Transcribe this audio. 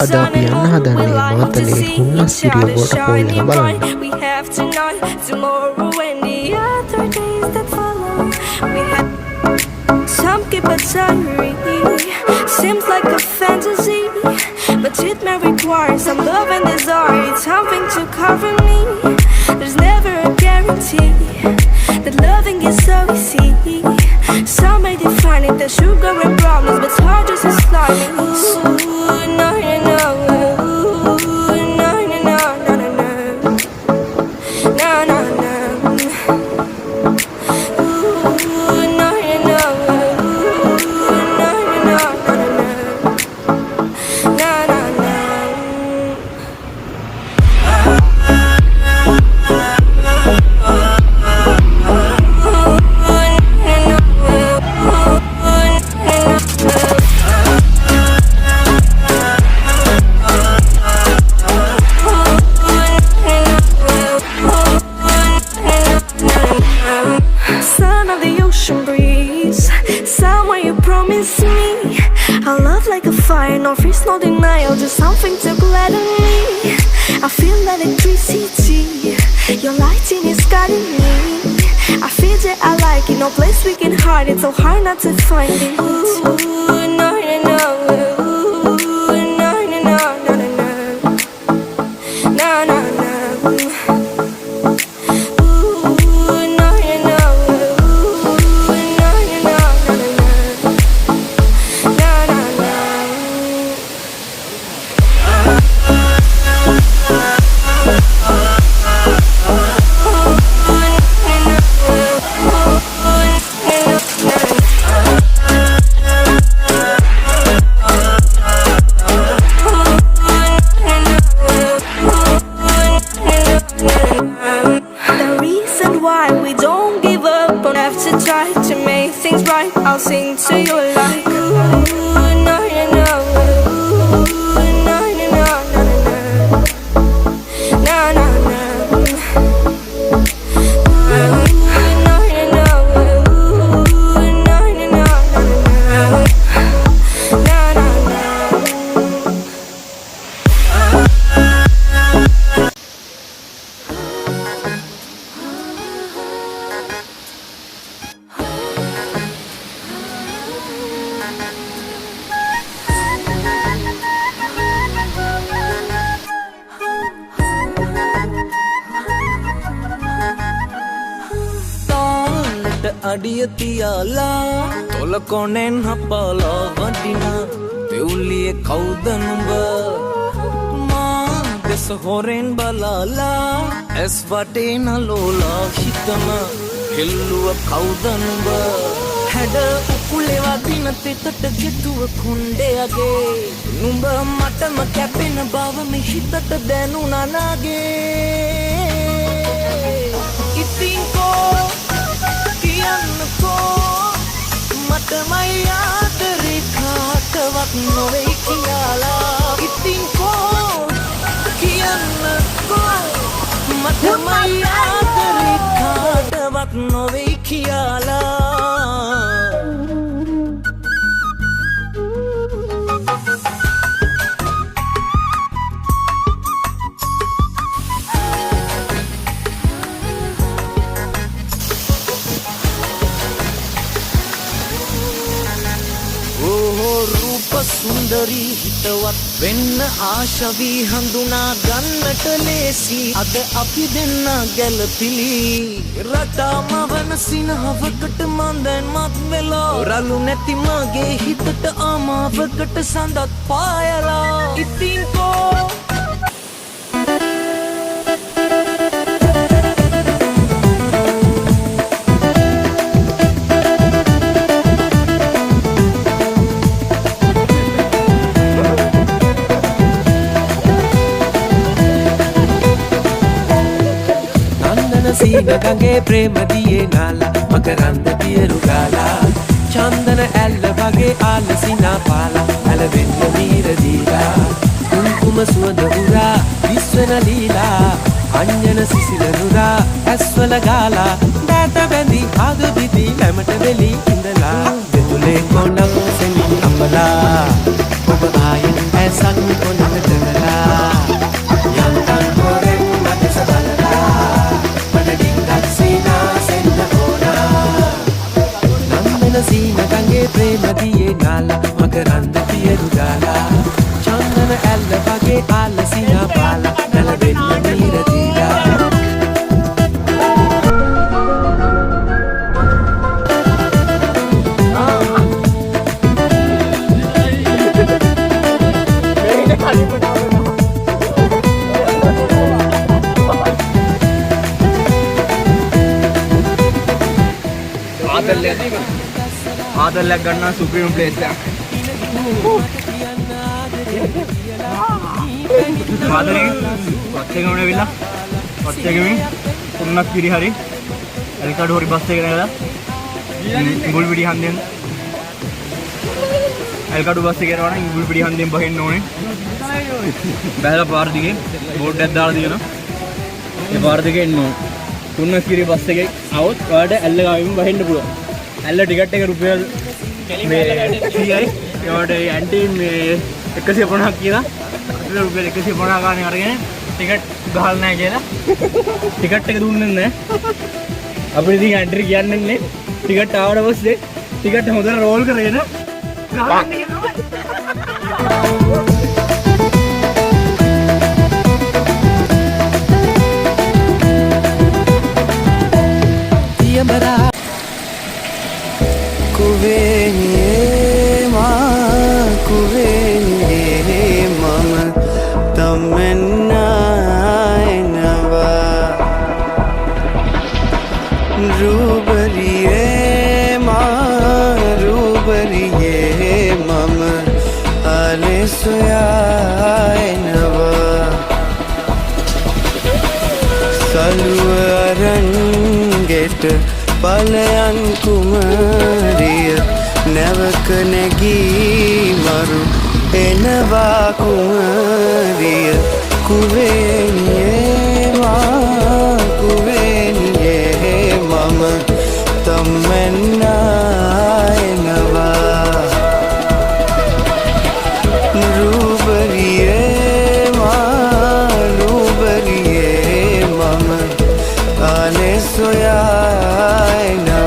අද අපි යන්න හදන්නේ මාතලේ Hunnasgiriya Waterfall එක බලන්න. We have tonight, tomorrow and the other days that follow. We have some keep a diary. Seems like a fantasy, but it may require some love and desire. It's something to cover me. There's never a guarantee that loving is so easy. Some may define it as sugar and problems, but hard just as slimy. Ooh, no, no, no. Ooh, no, no, no, no, no, no. No, no, no. Ooh, no, no, no. Ooh, no, no, no, no, no. No, no, no. Son of the ocean breeze, somewhere you promised me a love like a fire, no freeze, no denial, just something to gladden me. I feel electricity, your lighting is guiding me. I feel that I like it, no place we can hide it, so hard not to find it. Ooh, no, no, no. Ooh, no, no, no, no, no, no. No, no, no. I'll sing to you like ooh, no, no, no. Ooh, no, no, no, no, no, no, no, no. Ooh, no, no, no. Ooh, no, no, no, no, no, no. අඩිය තියාලා තොල කොනෙන් හපලා වටිනා දෙවුලියේ කවුද නුඹ මා දෙස හොරෙන් බලාලා ඇස් වටේ නලෝලා හිතම හෙල්ලුව කවුද නුඹ හැඩ උකුලේ වදින තෙතට ගෙතුව කුණ්ඩයගේ නුඹ මටම කැපෙන බව මේ හිතට දැනුණා නාගේ ඉතින් කෝ කියන්නකෝ මටමයි ආදරේ කාටවත් නොවේ කියලා ඉතින් කෝ කියන්නකෝ මටමයි ආදරේ කාටවත් නොවේ කියලා සුන්දරී හිතවත් වෙන්න ආශවී හඳුනා ගන්නට ලේසි අද අපි දෙන්න ගැලපිලි රටාම වන සිනහවකට මන් දැන් මත් වෙලා රළු නැති මගේ හිතට ආමාවකට සඳත් පායලා ඉතින් කෝ ගඟේ ප්‍රේම දියේ නාලා මකරන්ද පියරු ගාලා චන්දන ඇල්ල වගේ ආලසිනා පාලා ඇලවෙන්න වීර දීලා කුංකුම සුවඳ උරා විශ්වන ලීලා අඤ්ඤන සිසිල නුරා ඇස්වල ගාලා දැට බැඳි ආදු දිදී හැමට වෙලී ඉඳලා දෙතුලේ කොණක් සෙමින් අම්බලා වෙනසක් ඔන්නට කරලා යන්තම් හොරෙන් මැදස බලලා මට ඩිංගක් සීනාසෙන්න ඕනා නම්මන සීන ගඟේ ප්‍රේම දියේ නාලා මකරන්ද පියරු දාලා චන්දන ඇල්ල වගේ ආලසිනා පාලා නැලවෙන්න මීර දීලා ආදල්ලයක් ගන්නවා සුප්‍රීම ප්ලේස් එකක්. ආදලේ වත්තේ ගමන වෙලා වත්තේ ගමින් Hunnasgiri හරි එල්කඩ හොරි බස් එකේ නැගලා ඉඟුල් පිටි හන්දෙන් එල්කඩ බස් එකේ යනවා නම් ඉඟුල් පිටි හන්දෙන් බහින්න ඕනේ. බැලලා පාර දිගේ බෝඩ් එකක් දාලා තියෙනවා. ඒ පාර දිගේ එන්න ඕනේ. Hunnasgiri බස් එකේ આવොත් ඔයාලට ඇල්ල ගාවින් බහින්න පුළුවන්. ඇල්ල ටිකට් එක රුපියල් මේ 100යි. ඒවට ඇන්ටි මේ 150ක් කියලා අපිට රුපියල් 150 ගානේ අරගෙන ටිකට් ගහලා නැහැ කියලා ටිකට් එක දුන්නේ නැහැ. අපිට ඉතින් ඇන්ටි කියන්නේ නැහැ. ටිකට් ආවට පස්සේ ටිකට් හොඳට රෝල් කරගෙන ගහන්න කියනවා. තියඹරා kuvenye mama tamanna enava rubariye mama ale soya enava salwaranget palayan kumariya නැවක නැගී මරු එනවා කුමරිය කුවෙනියේ මම තම්මෙන්නා එනවා රූබරියේ මම ආලේ සොයා එනවා